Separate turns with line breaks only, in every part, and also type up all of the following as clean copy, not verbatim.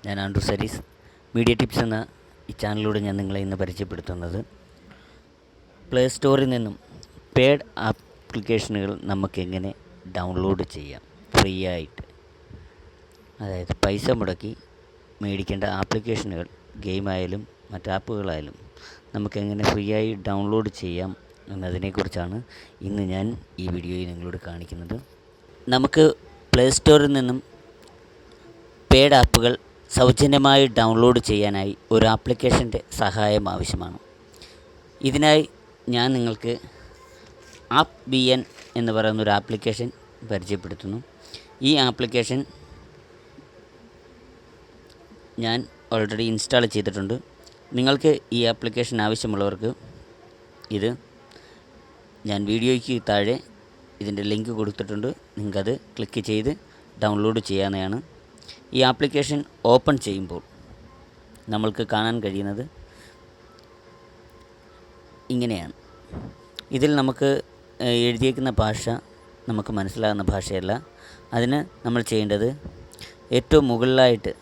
ഞാൻ Andrew സരീസ്. Media tips എന്ന ഈ ചാനലിലൂടെ ഞാൻ നിങ്ങളെ ഇന്ന് പരിചയപ്പെടുത്തുന്നത് പ്ലേ സ്റ്റോറിൽ നിന്നും പെയ്ഡ് ആപ്ലിക്കേഷനുകൾ നമുക്കെങ്ങനെ ഡൗൺലോഡ് ചെയ്യാം ഫ്രീ ആയിട്ട്. അതായത് പൈസ മുടക്കി മേടിക്കേണ്ട ആപ്ലിക്കേഷനുകൾ, ഗെയിമായാലും മറ്റ് ആപ്പുകളായാലും നമുക്കെങ്ങനെ ഫ്രീ ആയി ഡൗൺലോഡ് ചെയ്യാം എന്നതിനെക്കുറിച്ചാണ് ഇന്ന് ഞാൻ ഈ വീഡിയോയിൽ നിങ്ങളോട് കാണിക്കുന്നത്. നമുക്ക് പ്ലേ സ്റ്റോറിൽ നിന്നും പെയ്ഡ് ആപ്പുകൾ സൗജന്യമായി ഡൗൺലോഡ് ചെയ്യാനായി ഒരു ആപ്ലിക്കേഷൻ്റെ സഹായം ആവശ്യമാണ്. ഇതിനായി ഞാൻ നിങ്ങൾക്ക് ആപ്പ് ബി എൻ എന്ന് പറയുന്ന ഒരു ആപ്ലിക്കേഷൻ പരിചയപ്പെടുത്തുന്നു. ഈ ആപ്ലിക്കേഷൻ ഞാൻ ഓൾറെഡി ഇൻസ്റ്റാൾ ചെയ്തിട്ടുണ്ട്. നിങ്ങൾക്ക് ഈ ആപ്ലിക്കേഷൻ ആവശ്യമുള്ളവർക്ക് ഇത് ഞാൻ വീഡിയോയ്ക്ക് താഴെ ഇതിൻ്റെ ലിങ്ക് കൊടുത്തിട്ടുണ്ട്. നിങ്ങൾക്കത് ക്ലിക്ക് ചെയ്ത് ഡൗൺലോഡ് ചെയ്യാവുന്നതാണ്. ഈ ആപ്ലിക്കേഷൻ ഓപ്പൺ ചെയ്യുമ്പോൾ നമ്മൾക്ക് കാണാൻ കഴിയുന്നത് ഇങ്ങനെയാണ്. ഇതിൽ നമുക്ക് എഴുതിയേക്കുന്ന ഭാഷ നമുക്ക് മനസ്സിലാകുന്ന ഭാഷയല്ല. അതിന് നമ്മൾ ചെയ്യേണ്ടത് ഏറ്റവും മുകളിലായിട്ട്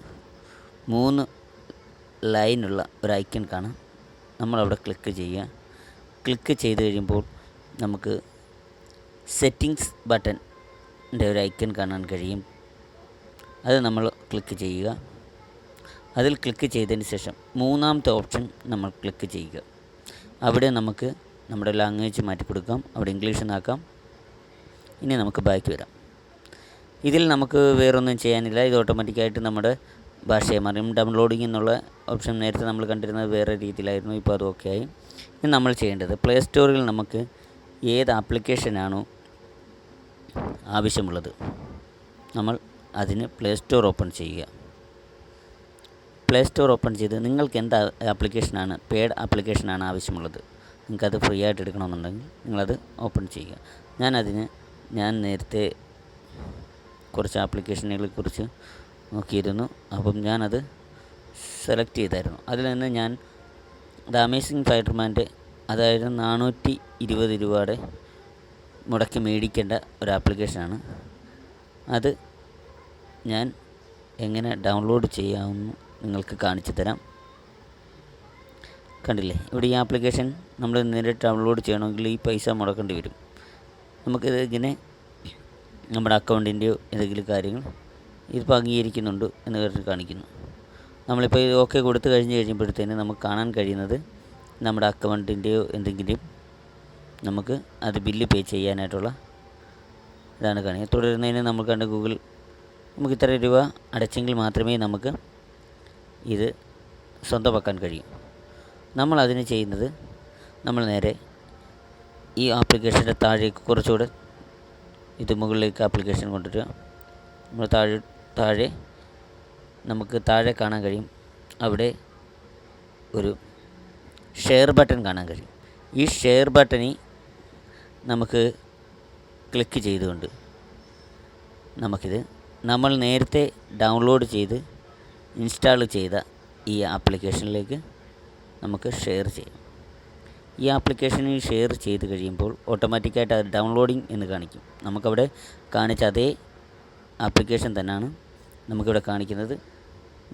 3 ലൈനുള്ള ഒരു ഐക്കൺ കാണാം. നമ്മളവിടെ ക്ലിക്ക് ചെയ്യുക. ക്ലിക്ക് ചെയ്ത് കഴിയുമ്പോൾ നമുക്ക് സെറ്റിങ്സ് ബട്ടൻ്റെ ഒരു ഐക്കൺ കാണാൻ കഴിയും. അത് നമ്മൾ ക്ലിക്ക് ചെയ്യുക. അതിൽ ക്ലിക്ക് ചെയ്തതിന് ശേഷം 3ാമത്തെ ഓപ്ഷൻ നമ്മൾ ക്ലിക്ക് ചെയ്യുക. അവിടെ നമുക്ക് നമ്മുടെ ലാംഗ്വേജ് മാറ്റി കൊടുക്കാം. അവിടെ ഇംഗ്ലീഷ് എന്നാക്കാം. ഇനി നമുക്ക് ബാക്ക് വരാം. ഇതിൽ നമുക്ക് വേറൊന്നും ചെയ്യാനില്ല. ഇത് ഓട്ടോമാറ്റിക്കായിട്ട് നമ്മുടെ ഭാഷയെ മാറും. ഡൗൺലോഡിംഗ് എന്നുള്ള ഓപ്ഷൻ നേരത്തെ നമ്മൾ കണ്ടിരുന്നത് വേറെ രീതിയിലായിരുന്നു. ഇപ്പോൾ അത് ഓക്കെ ആയി. ഇനി നമ്മൾ ചെയ്യേണ്ടത് പ്ലേ സ്റ്റോറിൽ നമുക്ക് ഏത് ആപ്ലിക്കേഷനാണോ ആവശ്യമുള്ളത് നമ്മൾ അതിന് പ്ലേ സ്റ്റോർ ഓപ്പൺ ചെയ്യുക. പ്ലേ സ്റ്റോർ ഓപ്പൺ ചെയ്ത് നിങ്ങൾക്ക് എന്ത് ആപ്ലിക്കേഷനാണ്, പെയ്ഡ് ആപ്ലിക്കേഷനാണ് ആവശ്യമുള്ളത്, നിങ്ങൾക്കത് ഫ്രീ ആയിട്ട് എടുക്കണമെന്നുണ്ടെങ്കിൽ നിങ്ങളത് ഓപ്പൺ ചെയ്യുക. ഞാൻ നേരത്തെ കുറച്ച് ആപ്ലിക്കേഷനുകളെക്കുറിച്ച് നോക്കിയിരുന്നു. അപ്പം ഞാനത് സെലക്ട് ചെയ്തായിരുന്നു. അതിൽ നിന്ന് ഞാൻ ദ അമേസിങ് സ്പൈഡർമാൻ്റെ, അതായത് 420 രൂപയുടെ മുടക്കി മേടിക്കേണ്ട ഒരു ആപ്ലിക്കേഷനാണ്. അത് ഞാൻ എങ്ങനെ ഡൗൺലോഡ് ചെയ്യാമെന്ന് നിങ്ങൾക്ക് കാണിച്ചു തരാം. കണ്ടില്ലേ, ഇവിടെ ഈ ആപ്ലിക്കേഷൻ നമ്മൾ നേരിട്ട് ഡൗൺലോഡ് ചെയ്യണമെങ്കിൽ ഈ പൈസ മുടക്കേണ്ടി വരും. നമുക്കിത് ഇങ്ങനെ നമ്മുടെ അക്കൗണ്ടിൻ്റെയോ എന്തെങ്കിലും കാര്യങ്ങൾ ഇതിപ്പോൾ അംഗീകരിക്കുന്നുണ്ട് എന്ന് പറഞ്ഞ് കാണിക്കുന്നു. നമ്മളിപ്പോൾ ഇത് ഓക്കെ കൊടുത്തു കഴിയുമ്പോഴത്തേന് നമുക്ക് കാണാൻ കഴിയുന്നത് നമ്മുടെ അക്കൗണ്ടിൻ്റെയോ എന്തെങ്കിലും നമുക്ക് അത് ബില്ല് പേ ചെയ്യാനായിട്ടുള്ള ഇതാണ് കാണിക്കുക. തുടരുന്നതിന് നമുക്ക് കണ്ട് ഗൂഗിൾ നമുക്ക് ഇത്ര രൂപ അടച്ചെങ്കിൽ മാത്രമേ നമുക്ക് ഇത് സ്വന്തമാക്കാൻ കഴിയൂ. നമ്മൾ അതിന് ചെയ്യുന്നത്, നമ്മൾ നേരെ ഈ ആപ്ലിക്കേഷൻ്റെ താഴേക്ക് കുറച്ചുകൂടെ ഇത് മുകളിലേക്ക് ആപ്ലിക്കേഷൻ കൊണ്ടുവരിക. നമ്മൾ താഴെ നമുക്ക് താഴെ കാണാൻ കഴിയും. അവിടെ ഒരു ഷെയർ ബട്ടൺ കാണാൻ കഴിയും. ഈ ഷെയർ ബട്ടണിൽ നമുക്ക് ക്ലിക്ക് ചെയ്തുകൊണ്ട് നമുക്കിത് നമ്മൾ നേരത്തെ ഡൗൺലോഡ് ചെയ്ത് ഇൻസ്റ്റാൾ ചെയ്ത ഈ ആപ്ലിക്കേഷനിലേക്ക് നമുക്ക് ഷെയർ ചെയ്യാം. ഈ ആപ്ലിക്കേഷനിൽ ഷെയർ ചെയ്ത് കഴിയുമ്പോൾ ഓട്ടോമാറ്റിക്കായിട്ട് അത് ഡൗൺലോഡിങ് എന്ന് കാണിക്കും. നമുക്കവിടെ കാണിച്ച അതേ ആപ്ലിക്കേഷൻ തന്നെയാണ് നമുക്കിവിടെ കാണിക്കുന്നത്.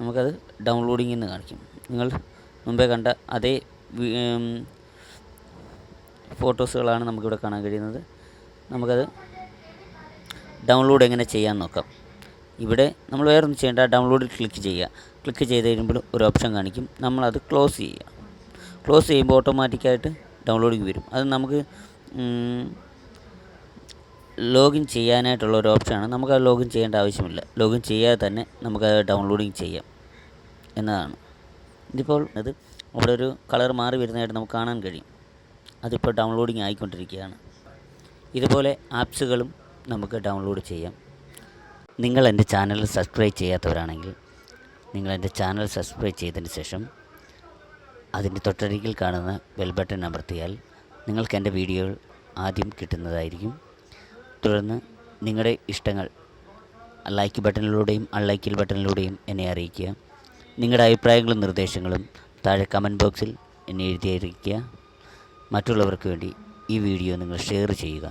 നമുക്കത് ഡൗൺലോഡിങ് എന്ന് കാണിക്കും. നിങ്ങൾ മുമ്പേ കണ്ട അതേ ഫോട്ടോസുകളാണ് നമുക്കിവിടെ കാണാൻ കഴിയുന്നത്. നമുക്കത് ഡൗൺലോഡ് എങ്ങനെ ചെയ്യാൻ നോക്കാം. ഇവിടെ നമ്മൾ വേറൊന്നും ചെയ്യേണ്ട, ഡൗൺലോഡിൽ ക്ലിക്ക് ചെയ്യുക. ക്ലിക്ക് ചെയ്ത് കഴിയുമ്പോൾ ഒരു ഓപ്ഷൻ കാണിക്കും. നമ്മളത് ക്ലോസ് ചെയ്യുക. ക്ലോസ് ചെയ്യുമ്പോൾ ഓട്ടോമാറ്റിക്കായിട്ട് ഡൗൺലോഡിങ് വരും. അത് നമുക്ക് ലോഗിൻ ചെയ്യാനായിട്ടുള്ള ഒരു ഓപ്ഷനാണ്. നമുക്കത് ലോഗിൻ ചെയ്യേണ്ട ആവശ്യമില്ല. ലോഗിൻ ചെയ്യാതെ തന്നെ നമുക്കത് ഡൗൺലോഡിങ് ചെയ്യാം എന്നതാണ്. ഇതിപ്പോൾ അത് അവിടെ ഒരു കളർ മാറി വരുന്നതായിട്ട് നമുക്ക് കാണാൻ കഴിയും. അതിപ്പോൾ ഡൗൺലോഡിങ് ആയിക്കൊണ്ടിരിക്കുകയാണ്. ഇതുപോലെ ആപ്സുകളും നമുക്ക് ഡൗൺലോഡ് ചെയ്യാം. നിങ്ങൾ എൻ്റെ ചാനൽ സബ്സ്ക്രൈബ് ചെയ്യാത്തവരാണെങ്കിൽ നിങ്ങൾ എൻ്റെ ചാനൽ സബ്സ്ക്രൈബ് ചെയ്തതിന് ശേഷം അതിൻ്റെ തൊട്ടരികിൽ കാണുന്ന ബെൽ ബട്ടൺ അമർത്തിയാൽ നിങ്ങൾക്ക് എൻ്റെ വീഡിയോകൾ ആദ്യം കിട്ടുന്നതായിരിക്കും. തുടർന്ന് നിങ്ങളുടെ ഇഷ്ടങ്ങൾ ലൈക്ക് ബട്ടണിലൂടെയും അൺലൈക്കിൽ ബട്ടണിലൂടെയും എന്നെ അറിയിക്കുക. നിങ്ങളുടെ അഭിപ്രായങ്ങളും നിർദ്ദേശങ്ങളും താഴെ കമൻറ്റ് ബോക്സിൽ എന്നെ എഴുതി അറിയിക്കുക. മറ്റുള്ളവർക്ക് വേണ്ടി ഈ വീഡിയോ നിങ്ങൾ ഷെയർ ചെയ്യുക.